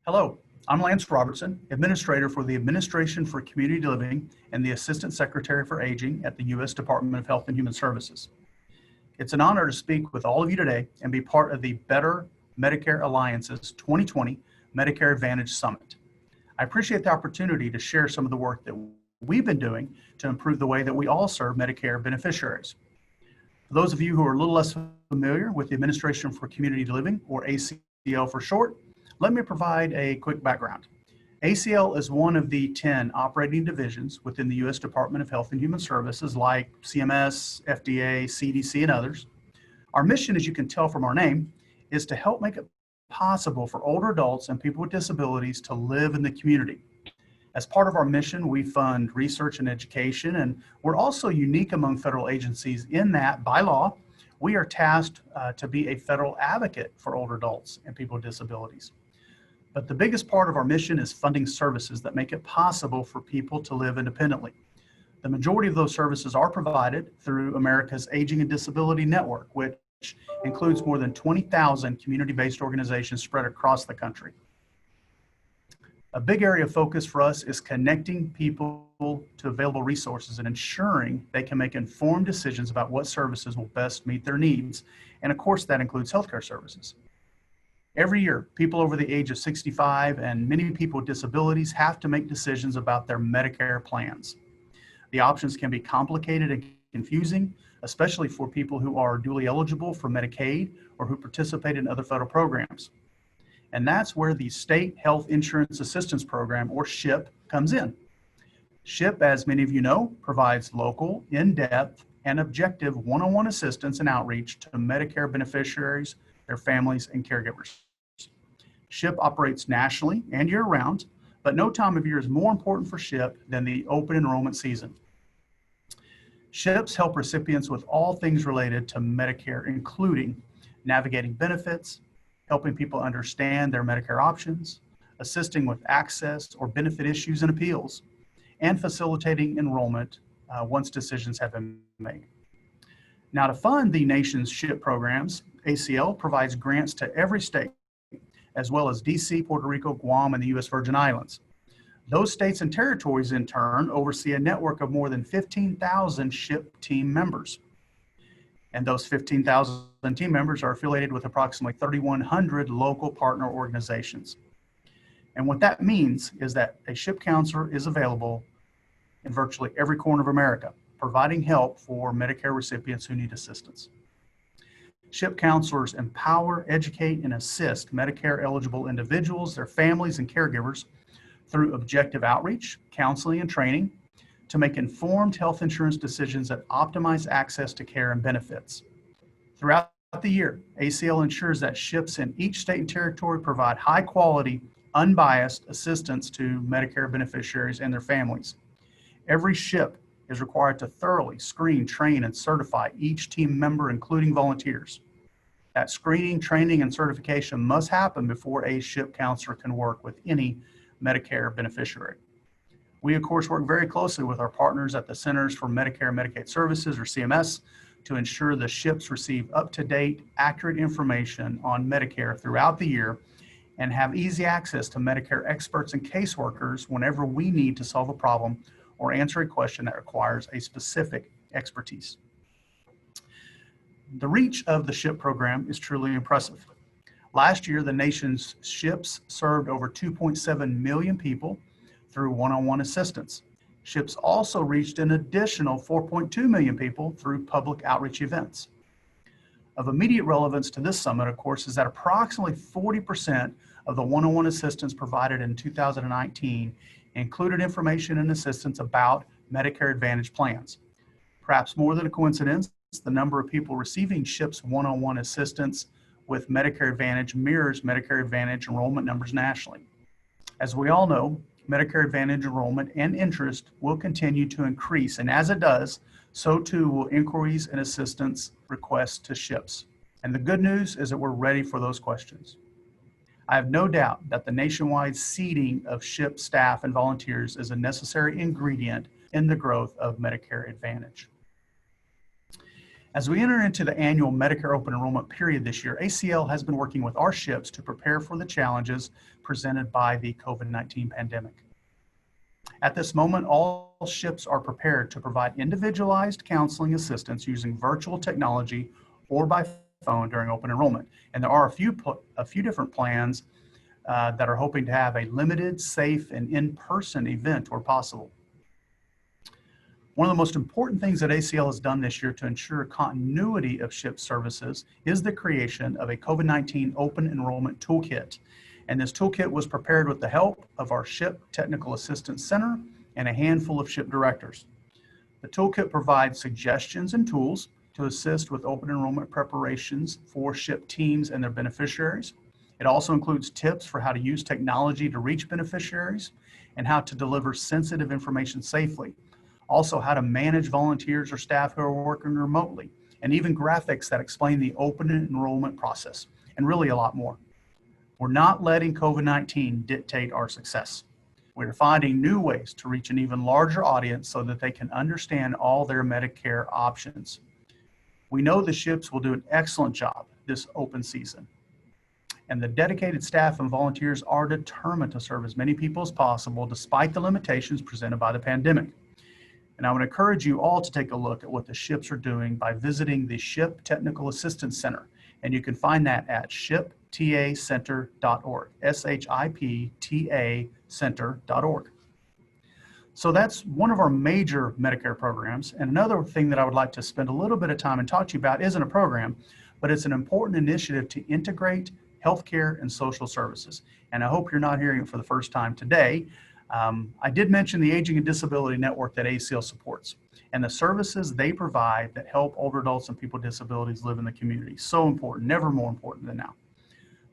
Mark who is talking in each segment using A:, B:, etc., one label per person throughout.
A: Hello, I'm Lance Robertson, Administrator for the Administration for Community Living and the Assistant Secretary for Aging at the U.S. Department of Health and Human Services. It's an honor to speak with all of you today and be part of the Better Medicare Alliance's 2020 Medicare Advantage Summit. I appreciate the opportunity to share some of the work that we've been doing to improve the way that we all serve Medicare beneficiaries. For those of you who are a little less familiar with the Administration for Community Living, or ACL for short, let me provide a quick background. ACL is one of the 10 operating divisions within the U.S. Department of Health and Human Services like CMS, FDA, CDC, and others. Our mission, as you can tell from our name, is to help make it possible for older adults and people with disabilities to live in the community. As part of our mission, we fund research and education, and we're also unique among federal agencies in that, by law, we are tasked to be a federal advocate for older adults and people with disabilities. But the biggest part of our mission is funding services that make it possible for people to live independently. The majority of those services are provided through America's Aging and Disability Network, which includes more than 20,000 community-based organizations spread across the country. A big area of focus for us is connecting people to available resources and ensuring they can make informed decisions about what services will best meet their needs. And of course, that includes healthcare services. Every year, people over the age of 65 and many people with disabilities have to make decisions about their Medicare plans. The options can be complicated and confusing, especially for people who are dually eligible for Medicaid or who participate in other federal programs. And that's where the State Health Insurance Assistance Program, or SHIP, comes in. SHIP, as many of you know, provides local, in-depth, and objective one-on-one assistance and outreach to Medicare beneficiaries, their families, and caregivers. SHIP operates nationally and year-round, but no time of year is more important for SHIP than the open enrollment season. SHIPs help recipients with all things related to Medicare, including navigating benefits, helping people understand their Medicare options, assisting with access or benefit issues and appeals, and facilitating enrollment once decisions have been made. Now, to fund the nation's SHIP programs, ACL provides grants to every state, as well as DC, Puerto Rico, Guam, and the U.S. Virgin Islands. Those states and territories, in turn, oversee a network of more than 15,000 SHIP team members. And those 15,000 team members are affiliated with approximately 3,100 local partner organizations. And what that means is that a SHIP counselor is available in virtually every corner of America, providing help for Medicare recipients who need assistance. SHIP counselors empower, educate, and assist Medicare-eligible individuals, their families, and caregivers through objective outreach, counseling, and training to make informed health insurance decisions that optimize access to care and benefits. Throughout the year, ACL ensures that SHIPs in each state and territory provide high-quality, unbiased assistance to Medicare beneficiaries and their families. Every SHIP is required to thoroughly screen, train, and certify each team member, including volunteers. That screening, training, and certification must happen before a SHIP counselor can work with any Medicare beneficiary. We, of course, work very closely with our partners at the Centers for Medicare and Medicaid Services, or CMS, to ensure the SHIPs receive up-to-date, accurate information on Medicare throughout the year and have easy access to Medicare experts and caseworkers whenever we need to solve a problem or answer a question that requires a specific expertise. The reach of the SHIP program is truly impressive. Last year, the nation's SHIPs served over 2.7 million people through one-on-one assistance. SHIPs also reached an additional 4.2 million people through public outreach events. Of immediate relevance to this summit, of course, is that approximately 40% of the one-on-one assistance provided in 2019 included information and assistance about Medicare Advantage plans. Perhaps more than a coincidence, the number of people receiving SHIP's one-on-one assistance with Medicare Advantage mirrors Medicare Advantage enrollment numbers nationally. As we all know, Medicare Advantage enrollment and interest will continue to increase, and as it does, so too will inquiries and assistance requests to SHIPs. And the good news is that we're ready for those questions. I have no doubt that the nationwide seeding of SHIP staff and volunteers is a necessary ingredient in the growth of Medicare Advantage. As we enter into the annual Medicare open enrollment period this year, ACL has been working with our SHIPs to prepare for the challenges presented by the COVID-19 pandemic. At this moment, all SHIPs are prepared to provide individualized counseling assistance using virtual technology or by phone during open enrollment. And there are a few different plans that are hoping to have a limited, safe, and in-person event where possible. One of the most important things that ACL has done this year to ensure continuity of SHIP services is the creation of a COVID-19 open enrollment toolkit. And this toolkit was prepared with the help of our SHIP Technical Assistance Center and a handful of SHIP directors. The toolkit provides suggestions and tools to assist with open enrollment preparations for SHIP teams and their beneficiaries. It also includes tips for how to use technology to reach beneficiaries and how to deliver sensitive information safely. Also, how to manage volunteers or staff who are working remotely, and even graphics that explain the open enrollment process, and really a lot more. We're not letting COVID-19 dictate our success. We're finding new ways to reach an even larger audience so that they can understand all their Medicare options. We know the SHIPs will do an excellent job this open season, and the dedicated staff and volunteers are determined to serve as many people as possible despite the limitations presented by the pandemic. And I would encourage you all to take a look at what the SHIPs are doing by visiting the SHIP Technical Assistance Center. And you can find that at shiptacenter.org, SHIPTA center.org. So that's one of our major Medicare programs. And another thing that I would like to spend a little bit of time and talk to you about isn't a program, but it's an important initiative to integrate healthcare and social services. And I hope you're not hearing it for the first time today. I did mention the Aging and Disability Network that ACL supports and the services they provide that help older adults and people with disabilities live in the community. So important, never more important than now.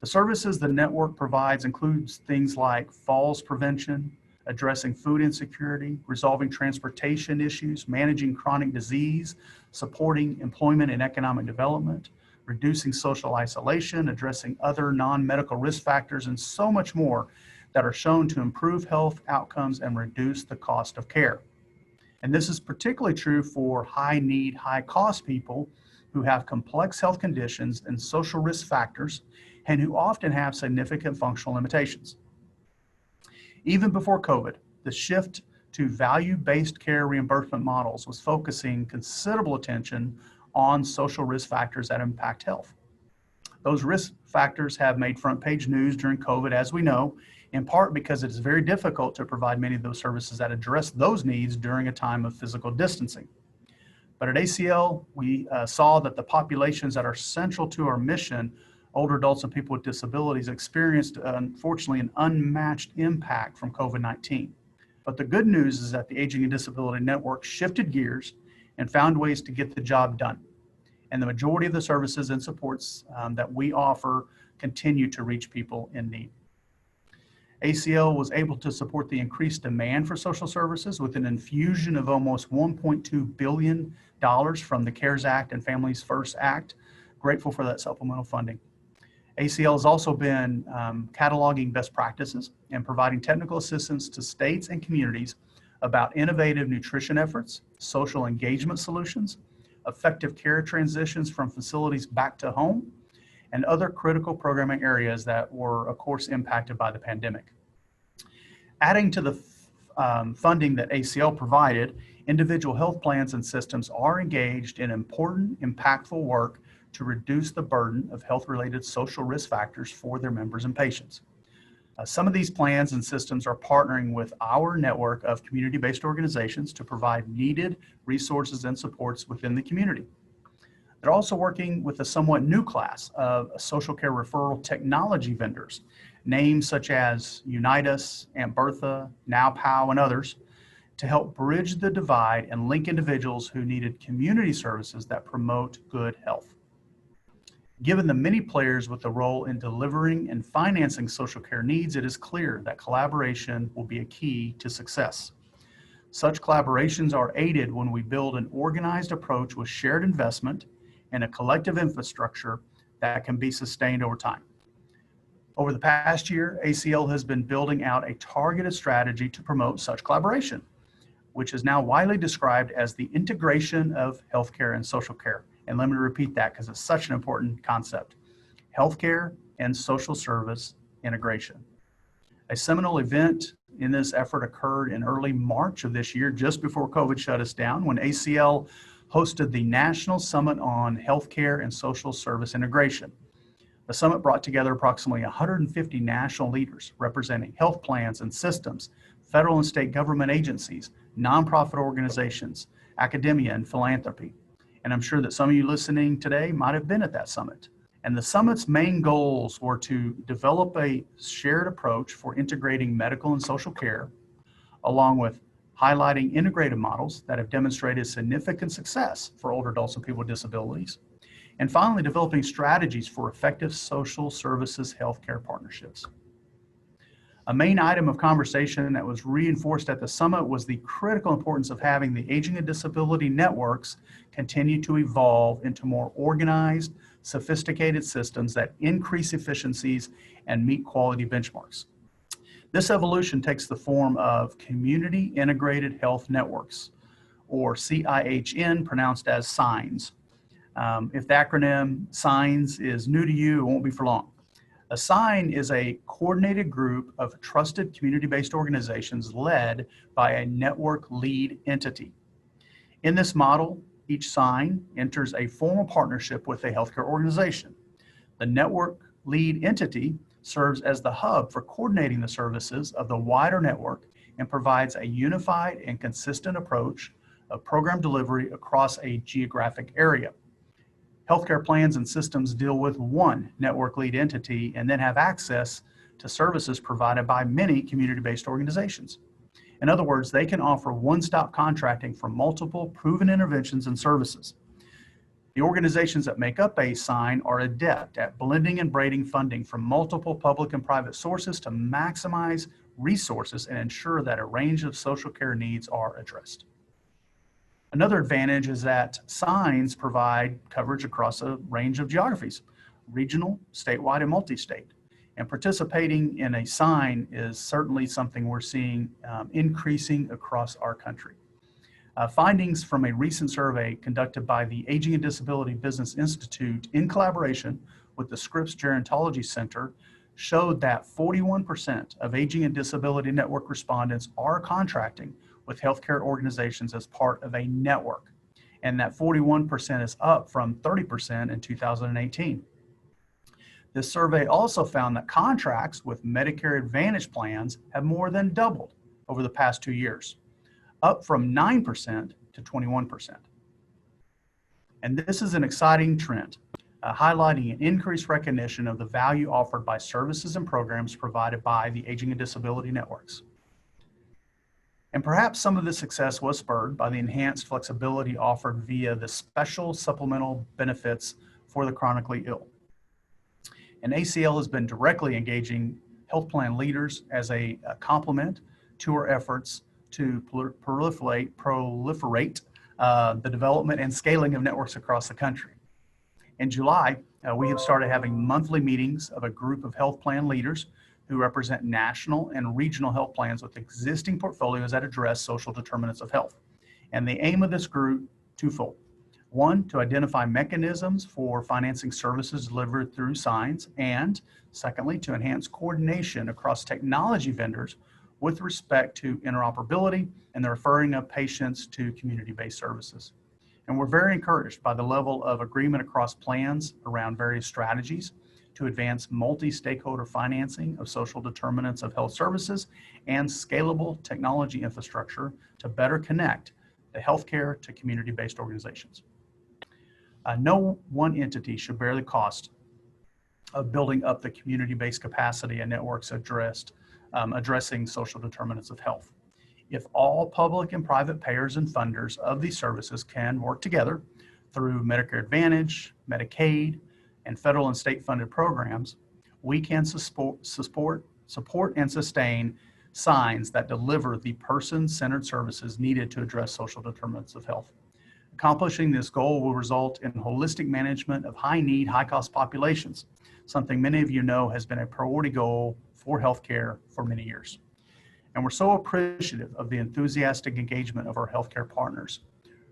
A: The services the network provides includes things like falls prevention, addressing food insecurity, resolving transportation issues, managing chronic disease, supporting employment and economic development, reducing social isolation, addressing other non-medical risk factors, and so much more that are shown to improve health outcomes and reduce the cost of care. And this is particularly true for high need, high cost people who have complex health conditions and social risk factors and who often have significant functional limitations. Even before COVID, the shift to value-based care reimbursement models was focusing considerable attention on social risk factors that impact health. Those risk factors have made front page news during COVID, as we know, in part because it is very difficult to provide many of those services that address those needs during a time of physical distancing. But at ACL, we saw that the populations that are central to our mission, older adults and people with disabilities, experienced, unfortunately, an unmatched impact from COVID-19. But the good news is that the Aging and Disability Network shifted gears and found ways to get the job done. And the majority of the services and supports that we offer continue to reach people in need. ACL was able to support the increased demand for social services with an infusion of almost $1.2 billion from the CARES Act and Families First Act. Grateful for that supplemental funding. ACL has also been cataloging best practices and providing technical assistance to states and communities about innovative nutrition efforts, social engagement solutions, effective care transitions from facilities back to home, and other critical programming areas that were, of course, impacted by the pandemic. Adding to the funding that ACL provided, individual health plans and systems are engaged in important, impactful work to reduce the burden of health-related social risk factors for their members and patients. Some of these plans and systems are partnering with our network of community-based organizations to provide needed resources and supports within the community. They're also working with a somewhat new class of social care referral technology vendors, names such as Unitas, Aunt Bertha, NowPow, and others, to help bridge the divide and link individuals who needed community services that promote good health. Given the many players with a role in delivering and financing social care needs, it is clear that collaboration will be a key to success. Such collaborations are aided when we build an organized approach with shared investment and a collective infrastructure that can be sustained over time. Over the past year, ACL has been building out a targeted strategy to promote such collaboration, which is now widely described as the integration of healthcare and social care. And let me repeat that because it's such an important concept. Healthcare and social service integration. A seminal event in this effort occurred in early March of this year, just before COVID shut us down, when ACL hosted the National Summit on Healthcare and Social Service Integration. The summit brought together approximately 150 national leaders representing health plans and systems, federal and state government agencies, nonprofit organizations, academia, and philanthropy. And I'm sure that some of you listening today might have been at that summit. And the summit's main goals were to develop a shared approach for integrating medical and social care, along with highlighting integrated models that have demonstrated significant success for older adults and people with disabilities, and finally, developing strategies for effective social services healthcare partnerships. A main item of conversation that was reinforced at the summit was the critical importance of having the aging and disability networks continue to evolve into more organized, sophisticated systems that increase efficiencies and meet quality benchmarks. This evolution takes the form of Community Integrated Health Networks, or CIHN, pronounced as SIGNs. If the acronym SIGNs is new to you, it won't be for long. A SIGN is a coordinated group of trusted community-based organizations led by a network lead entity. In this model, each SIGN enters a formal partnership with a healthcare organization. The network lead entity serves as the hub for coordinating the services of the wider network and provides a unified and consistent approach of program delivery across a geographic area. Healthcare plans and systems deal with one network lead entity and then have access to services provided by many community-based organizations. In other words, they can offer one-stop contracting for multiple proven interventions and services. The organizations that make up a SIGN are adept at blending and braiding funding from multiple public and private sources to maximize resources and ensure that a range of social care needs are addressed. Another advantage is that SIGNs provide coverage across a range of geographies, regional, statewide, and multi-state. And participating in a SIGN is certainly something we're seeing increasing across our country. Findings from a recent survey conducted by the Aging and Disability Business Institute in collaboration with the Scripps Gerontology Center showed that 41% of Aging and Disability Network respondents are contracting with healthcare organizations as part of a network, and that 41% is up from 30% in 2018. This survey also found that contracts with Medicare Advantage plans have more than doubled over the past 2 years, up from 9% to 21%. And this is an exciting trend, highlighting an increased recognition of the value offered by services and programs provided by the Aging and Disability Networks. And perhaps some of this success was spurred by the enhanced flexibility offered via the special supplemental benefits for the chronically ill. And ACL has been directly engaging health plan leaders as a complement to our efforts to proliferate the development and scaling of networks across the country. In July, we have started having monthly meetings of a group of health plan leaders who represent national and regional health plans with existing portfolios that address social determinants of health. And the aim of this group, twofold. One, to identify mechanisms for financing services delivered through SIGNs, and secondly, to enhance coordination across technology vendors with respect to interoperability and the referring of patients to community-based services. And we're very encouraged by the level of agreement across plans around various strategies to advance multi-stakeholder financing of social determinants of health services and scalable technology infrastructure to better connect the healthcare to community-based organizations. No one entity should bear the cost of building up the community-based capacity and networks addressing social determinants of health. If all public and private payers and funders of these services can work together through Medicare Advantage, Medicaid, and federal and state funded programs, we can support and sustain SIGNs that deliver the person-centered services needed to address social determinants of health. Accomplishing this goal will result in holistic management of high-need, high-cost populations, something many of you know has been a priority goal for healthcare for many years. And we're so appreciative of the enthusiastic engagement of our healthcare partners.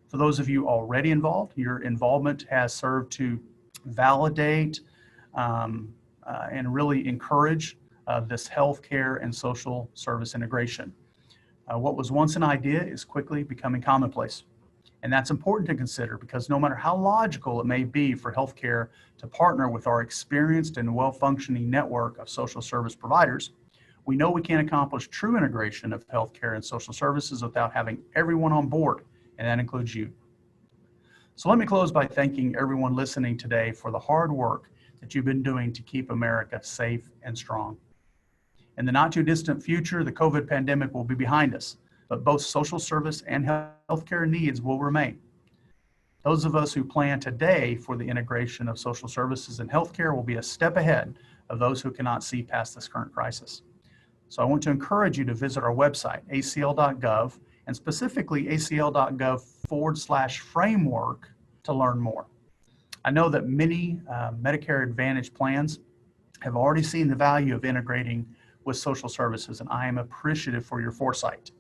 A: For those of you already involved, your involvement has served to validate and really encourage this healthcare and social service integration. What was once an idea is quickly becoming commonplace. And that's important to consider because no matter how logical it may be for healthcare to partner with our experienced and well-functioning network of social service providers, we know we can't accomplish true integration of healthcare and social services without having everyone on board, and that includes you. So let me close by thanking everyone listening today for the hard work that you've been doing to keep America safe and strong. In the not too distant future, the COVID pandemic will be behind us, but both social service and healthcare needs will remain. Those of us who plan today for the integration of social services and healthcare will be a step ahead of those who cannot see past this current crisis. So I want to encourage you to visit our website, acl.gov, and specifically acl.gov/framework to learn more. I know that many Medicare Advantage plans have already seen the value of integrating with social services, and I am appreciative for your foresight.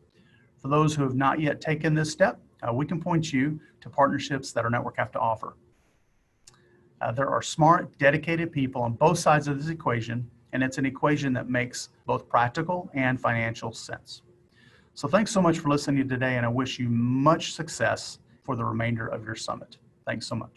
A: For those who have not yet taken this step, we can point you to partnerships that our network have to offer. There are smart, dedicated people on both sides of this equation, and it's an equation that makes both practical and financial sense. So thanks so much for listening today, and I wish you much success for the remainder of your summit. Thanks so much.